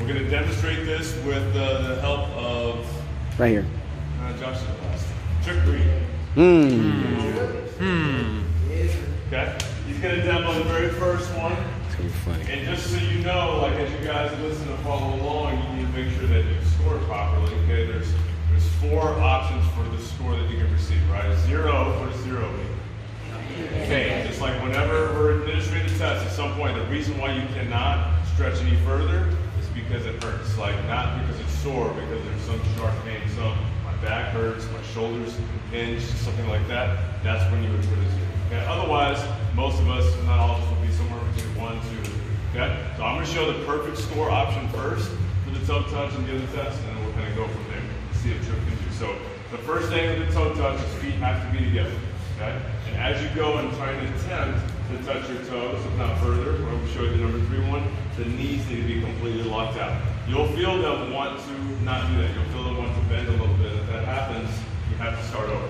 We're going to demonstrate this with the help of right here. Josh is the last. Trick breathing. Okay. He's going to demo the very first one. It's gonna be funny. And just so you know, like as you guys listen and follow along, you need to make sure that you score properly. Okay. There's 4 options for the score that you can receive. Right. 0. What does 0 mean? Okay. Just like whenever we're administering the test, at some point, the reason why you cannot stretch any further is because it hurts. Like not because it's sore, because there's some sharp pain. So my back hurts, my shoulders hinge, something like that. That's when you would put a 0. Okay. Otherwise, most of us, not all of us, will be somewhere between 1, 2, and 3. Okay. So I'm going to show the perfect score option first for the toe touch and the other test, and then we'll kind of go from there. See if Trip can do. So the first thing with the toe touch is feet have to be together. Okay. And as you go and try to attempt to touch your toes, if not further, we're going to show you the number 3 one, the knees need to be completely locked out. You'll feel them want to not do that. You'll feel them want to bend a little bit. If that happens, you have to start over.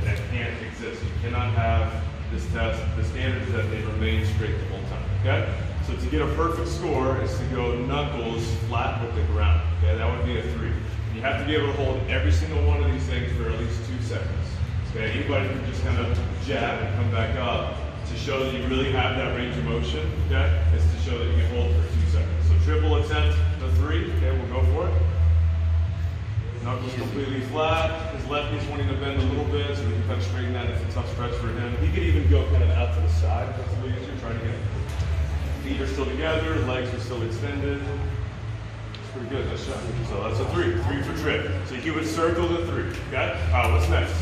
That can't exist. You cannot have this test. The standard is that they remain straight the whole time. Okay? So to get a perfect score is to go knuckles flat with the ground. Okay? That would be a 3. You have to be able to hold every single one of these things for at least 2 seconds. Okay? Anybody can just kind of jab and come back up. To show that you really have that range of motion, okay, is to show that you can hold for 2 seconds. So triple attempt the 3, okay, we'll go for it. Knuckles completely flat. His left knee's wanting to bend a little bit, so we can kind of straighten that. It's a tough stretch for him. He could even go kind of out to the side. That's a little easier. Trying to get feet are still together, legs are still extended. It's pretty good, that shot. So that's a 3. 3 for Trip. So he would circle the 3, okay? What's next?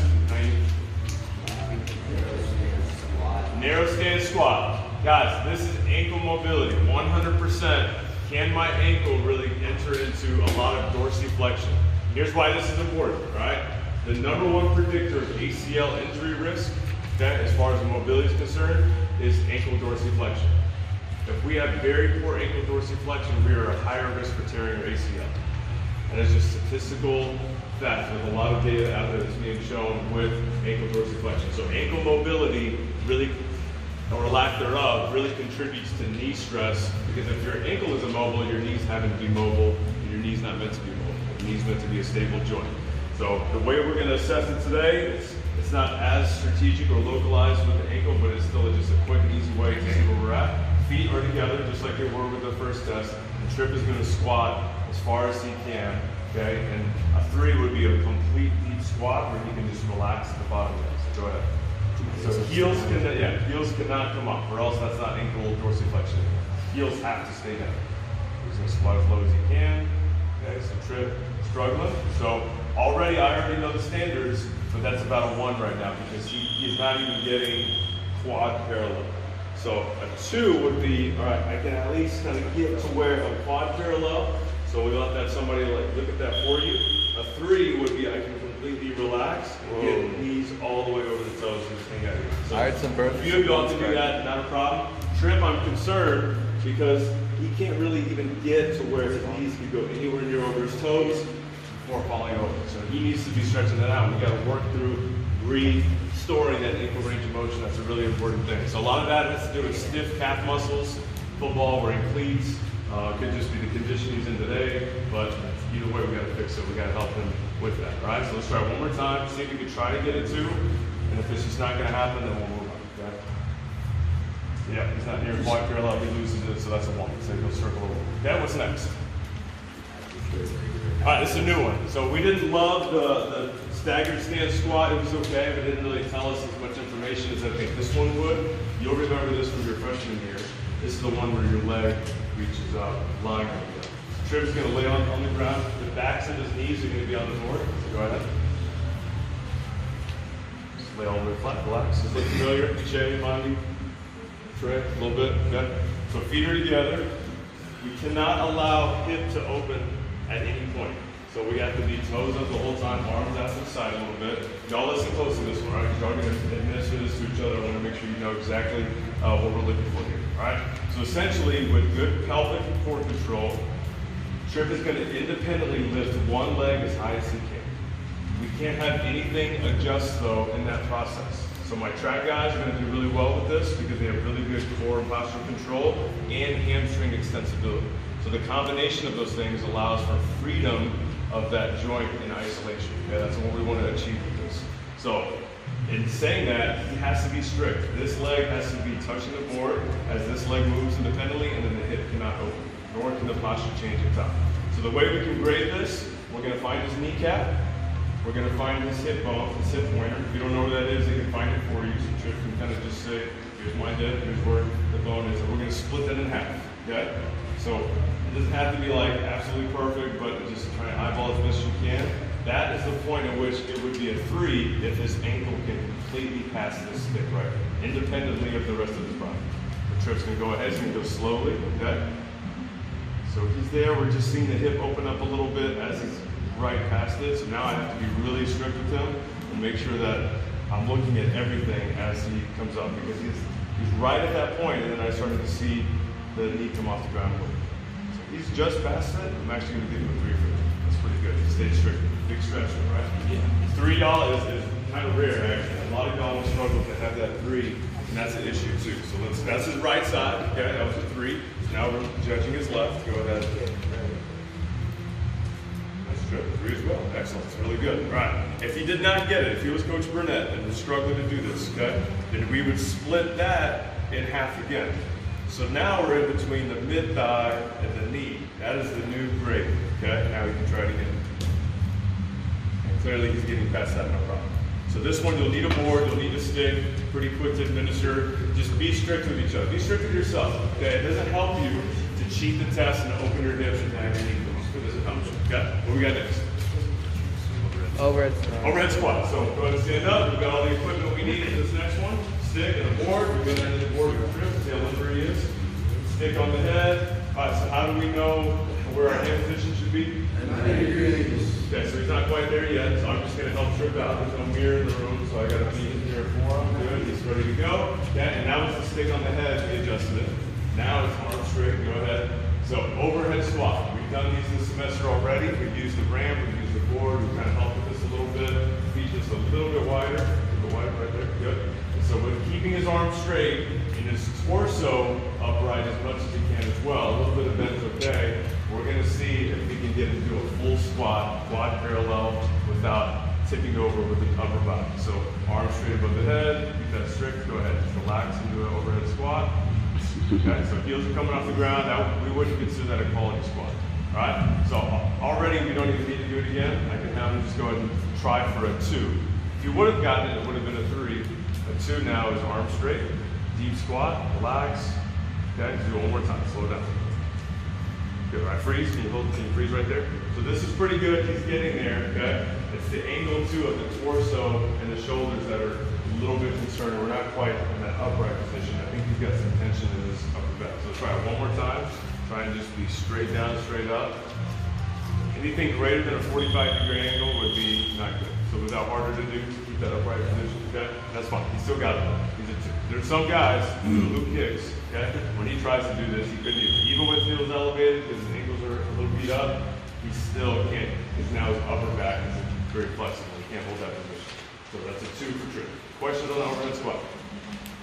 Narrow stance squat. Guys, this is ankle mobility, 100%. Can my ankle really enter into a lot of dorsiflexion? Here's why this is important, right? The number 1 predictor of ACL injury risk, okay, as far as the mobility is concerned, is ankle dorsiflexion. If we have very poor ankle dorsiflexion, we are at higher risk for tearing our ACL. And it's just statistical fact with a lot of data out there that's being shown with ankle dorsiflexion. So ankle mobility really, or lack thereof, really contributes to knee stress, because if your ankle is immobile, your knees having to be mobile, and your knee's not meant to be mobile. Your knee's meant to be a stable joint. So the way we're going to assess it today, it's not as strategic or localized with the ankle, but it's still just a quick and easy way to see where we're at. Feet are together, just like they were with the first test. The Trip is going to squat as far as he can, okay? And a 3 would be a complete deep squat where he can just relax at the bottom of it. So go ahead. So heels cannot come up, or else that's not ankle dorsiflexion. Heels have to stay down. He's going to squat as low as he can. Okay, so Trip struggling. So I already know the standards, but that's about a 1 right now because he's not even getting quad parallel. So a 2 would be, all right, I can at least kind of get to where I'm quad parallel. So we let that somebody like look at that for you. A 3 would be I can completely relax and get knees all the way over the toes and just hang out here. So I heard some birds. if you have gone to do that, not a problem. Trip, I'm concerned because he can't really even get to where his knees can go anywhere near over his toes before falling over. So he needs to be stretching that out. We got to work through restoring that ankle range of motion. That's a really important thing. So a lot of that has to do with stiff calf muscles. Football, wearing cleats. Could just be the condition he's in today, but either way we got to fix it. We got to help him with that. All right, so let's try one more time. See if we can try to get it 2, and if it's just not going to happen, then we'll move on. Okay? Yeah, he's not near quad parallel. He loses it, so that's a 1. So he'll circle over. Okay, what's next? All right, this is a new one. So we didn't love the staggered stance squat. It was okay, but it didn't really tell us as much information as I think this one would. You'll remember this from your freshman year. This is the one where your leg reaches up, lying on the ground. Trip's going to lay on the ground. The backs of his knees are going to be on the board. So go ahead. Just lay all the way flat, relax. Does it look familiar? Che, Mondi, Trey, a little bit. Okay. So feet are together. We cannot allow hip to open at any point. So we have to be toes up the whole time, arms out to the side a little bit. Y'all listen close to this one, right? Because y'all are going to administer this to each other. I want to make sure you know exactly what we're looking for here, all right? So essentially, with good pelvic core control, Trip is going to independently lift one leg as high as he can. We can't have anything adjust, though, in that process. So my track guys are going to do really well with this because they have really good core and posture control and hamstring extensibility. So the combination of those things allows for freedom of that joint in isolation. Okay? That's what we want to achieve with this. So in saying that, he has to be strict. This leg has to be touching the board as this leg moves independently, and then the hip cannot open, nor can the posture change at top. So the way we can grade this, we're going to find his kneecap, we're going to find his hip bone, his hip pointer. If you don't know where that is, they can find it for you. So Trip can kind of just say, here's my hip, here's where the bone is, and we're going to split that in half. Okay? So it doesn't have to be like absolutely perfect, but just try to eyeball as best you can. That is the point at which it would be a 3 if his ankle can completely pass this stick right, independently of the rest of his body. The Trip's going to go ahead, he's going to go slowly, okay? So he's there, we're just seeing the hip open up a little bit as he's right past it. So now I have to be really strict with him and make sure that I'm looking at everything as he comes up, because he's right at that point, and then I started to see the knee come off the ground a little bit. So he's just past it. I'm actually going to give him a 3 for him. That's pretty good. He stayed strict. Big stretch, right? Yeah. $3 is kind of rare, actually. A lot of y'all struggle to have that 3, and that's an issue too. So that's his right side. Okay, that was a 3. So now we're judging his left. Go ahead. Nice trip. 3 as well. Excellent. It's really good. All right. If he did not get it, if he was Coach Burnett and was struggling to do this, okay, then we would split that in half again. So now we're in between the mid-thigh and the knee. That is the new grade. Okay. Now we can try it again. Clearly he's getting past that, no problem. So this one, you'll need a board, you'll need a stick, pretty quick to administer. Just be strict with each other. Be strict with yourself, okay? It doesn't help you to cheat the test and to open your hips and have your knee close. It doesn't help you, okay? What we got next? Overhead squat. Overhead squat. So go ahead and stand up. We've got all the equipment we need for this next one. Stick and a board. We're going to enter the board with Trip, see how limber he is. Stick on the head. All right, so how do we know where our hand position should be? Okay, so he's not quite there yet, so I'm just going to help Trip out. There's no mirror in the room, so I got to be in here for him. Good, he's ready to go. Okay, and now with the stick on the head, we adjusted it. Now it's arm straight, go ahead. So overhead squat. We've done these this semester already. We've used the ramp, we've used the board, we've kind of helped with this a little bit. Feet just a little bit wider. A little wider right there, good. And so with keeping his arm straight and his torso upright as much as he can as well, a little bit of bend's okay. We're going to see if we can get him to do a full squat, quad parallel, without tipping over with the upper body. So arms straight above the head, keep that strict, go ahead, just relax and do an overhead squat. Okay, so heels are coming off the ground, we wouldn't consider that a quality squat. All right, so already we don't even need to do it again. I can have him just go ahead and try for a 2. If you would have gotten it, it would have been a 3. A 2 now is arms straight, deep squat, relax. Okay, do it one more time, slow down. Good, all right, freeze, can you freeze right there? So this is pretty good, he's getting there, okay? It's the angle too of the torso and the shoulders that are a little bit concerning. We're not quite in that upright position. I think he's got some tension in his upper back. So let's try it one more time. Try and just be straight down, straight up. Anything greater than a 45-degree angle would be not good. So was that harder to do? Keep that upright position, okay? That's fine, he still got it. He's a 2. There's some guys who kicks, okay? When he tries to do this, he couldn't even with heels elevated, because his ankles are a little beat up, he still can't, because now his upper back is very flexible. He can't hold that position. So that's a 2 for Trip. Questions on the overhead squat?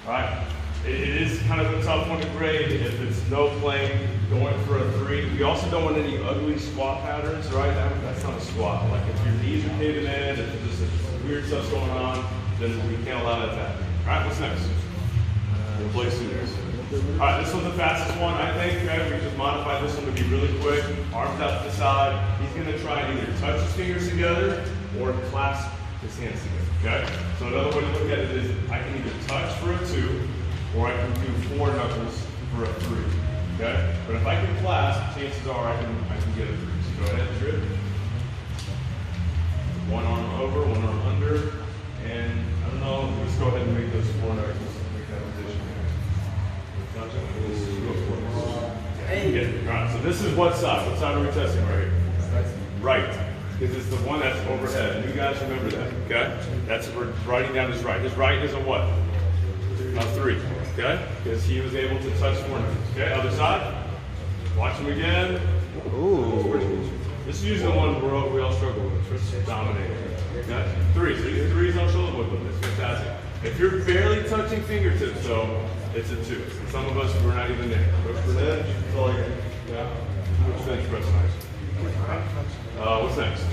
All right. It is kind of a tough one to grade if it's no plane, going for a 3. We also don't want any ugly squat patterns, right? That's not a squat. Like if your knees are caving in, if there's just weird stuff going on, then we can't allow that to happen. All right, what's next? Replace suitors. All right, this one's the fastest one, I think. Okay, we just modified this one to be really quick. Arms out to the side. He's going to try and either touch his fingers together or clasp his hands together. Okay? So another way to look at it is I can either touch for a 2 or I can do 4 knuckles for a 3. Okay? But if I can clasp, chances are I can get a 3. So go ahead and Trip. One arm over, one arm under, and I don't know, let's go ahead and make those 4 knuckles. Make that position. All right, so this is what side? What side are we testing right here? Right, because it's the one that's overhead. You guys remember that, okay? That's we're writing down his right. His right is a what? A 3, okay? Because he was able to touch 4 knuckles. Okay, other side. Watch him again. Ooh. This is usually the one we all struggle with. Dominating. Okay? 3. So these 3s on shoulder movement. It's fantastic. If you're barely touching fingertips, though, it's a 2. And some of us, we're not even there. Coach Burnett, that's all I got. Yeah. What's next, press nice. What's next?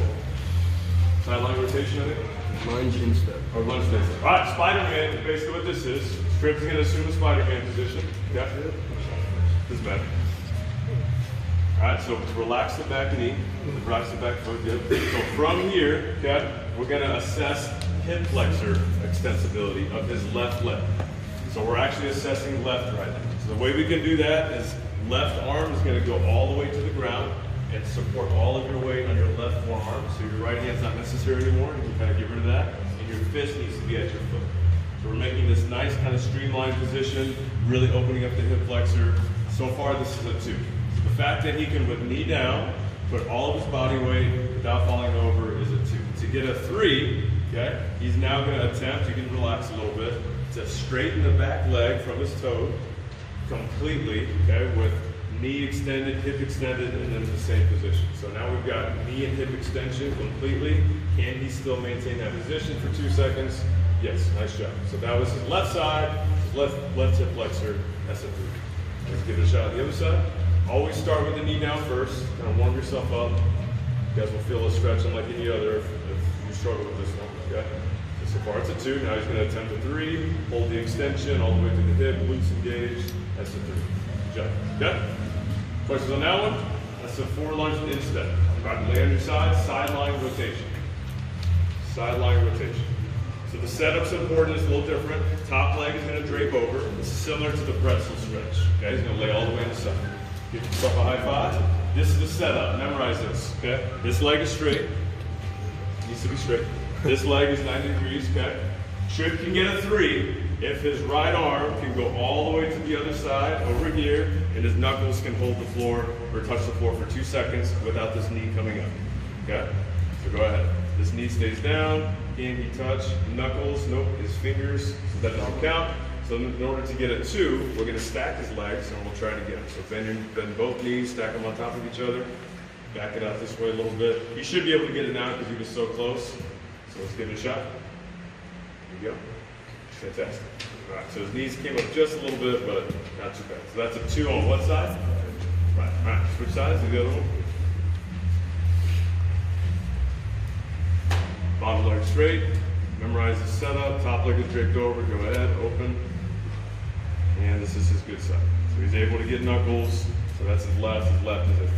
Sideline rotation, I think? Lunge instep. Or lunge instep. All right, Spider-Man, basically what this is. Tripp's going to assume a Spider-Man position. Okay? This is bad. All right, so relax the back knee, relax the back foot, good. So from here, okay, we're gonna assess hip flexor extensibility of his left leg. So we're actually assessing left right now. So the way we can do that is left arm is gonna go all the way to the ground and support all of your weight on your left forearm. So your right hand's not necessary anymore, you can kind of get rid of that. And your fist needs to be at your foot. So we're making this nice kind of streamlined position, really opening up the hip flexor. So far, this is a 2. The fact that he can, with knee down, put all of his body weight without falling over is a 2. To get a 3, okay, he's now going to attempt, you can relax a little bit, to straighten the back leg from his toe completely, okay, with knee extended, hip extended, and then the same position. So now we've got knee and hip extension completely. Can he still maintain that position for 2 seconds? Yes, nice job. So that was his left side, his left hip flexor, that's a 3. Let's give it a shot on the other side. Always start with the knee down first, kind of warm yourself up. You guys will feel a stretch unlike any other if you struggle with this one, okay? So far it's a 2, now he's going to attempt a 3, hold the extension all the way to the hip, glutes engaged, that's a 3. Good job, okay? Questions on that one? That's a 4 lunge instep. All right, lay on your side, sideline rotation. Sideline rotation. So the setup's important, it's a little different. Top leg is going to drape over. It's similar to the pretzel stretch. Okay, he's going to lay all the way on the side. Give yourself a high 5. This is the setup. Memorize this. Okay, this leg is straight. Needs to be straight. This leg is 90 degrees. Okay. Tripp can get a 3 if his right arm can go all the way to the other side over here, and his knuckles can hold the floor or touch the floor for 2 seconds without this knee coming up. Okay. So go ahead. This knee stays down. Can he touch knuckles? Nope. His fingers. So that doesn't count. So in order to get a 2, we're going to stack his legs and we'll try it again. So bend both knees, stack them on top of each other. Back it out this way a little bit. He should be able to get it now because he was so close. So let's give it a shot. Here you go. Fantastic. All right, so his knees came up just a little bit, but not too bad. So that's a 2 on what side? Right. All right, switch sides to the other one. Bottom leg straight. Memorize the setup. Top leg is draped over. Go ahead, open. And this is his good side. So he's able to get knuckles. So that's his left. His left is a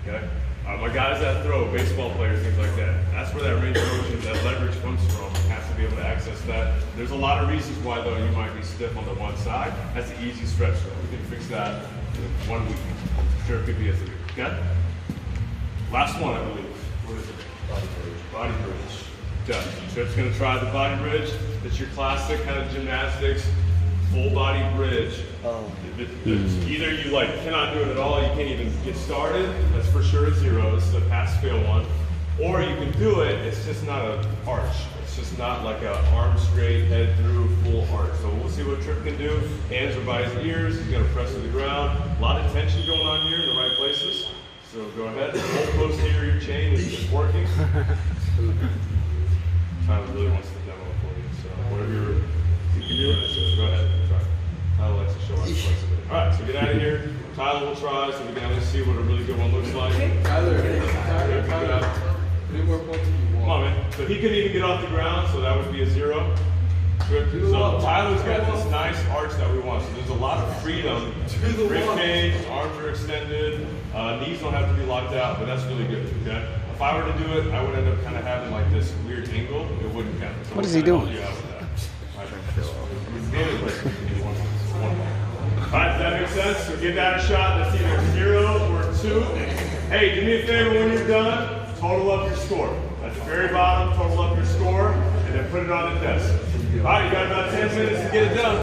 3. Okay? My guys that throw, baseball players, things like that, that's where that range of motion, that leverage comes from. You have to be able to access that. There's a lot of reasons why, though, you might be stiff on the one side. That's an easy stretch, though. We can fix that in 1 week. Sure, it could be a 3. Okay? Last one, I believe. What is it? Body bridge. Okay. Tripp's going to try the body bridge. It's your classic kind of gymnastics, full body bridge. Either you cannot do it at all, you can't even get started, that's for sure a 0, this is a pass-fail one. Or you can do it, it's just not an arch. It's just not like an arm straight, head through, full arch. So we'll see what Tripp can do. Hands are by his ears, he's gonna press to the ground. A lot of tension going on here in the right places. So go ahead, the whole posterior chain is working. Tyler really wants to demo it for you, so whatever you can do, so go ahead, try. Tyler likes to show us flexibility. All right, so get out of here. Tyler will try, so we can at least see what a really good one looks like. Tyler. How many more points do you want? Come on, man. So he couldn't even get off the ground, so that would be a 0. So Tyler's got this nice arch that we want. So there's a lot of freedom. Rib cage, arms are extended, knees don't have to be locked out, but that's really good. Okay. If I were to do it, I would end up kind of having like this weird angle. It wouldn't count. So what is he doing? All right, does that make sense? So give that a shot. That's either 0 or 2. Hey, do me a favor when you're done, total up your score. At the very bottom, total up your score, and then put it on the desk. All right, you got about 10 minutes to get it done.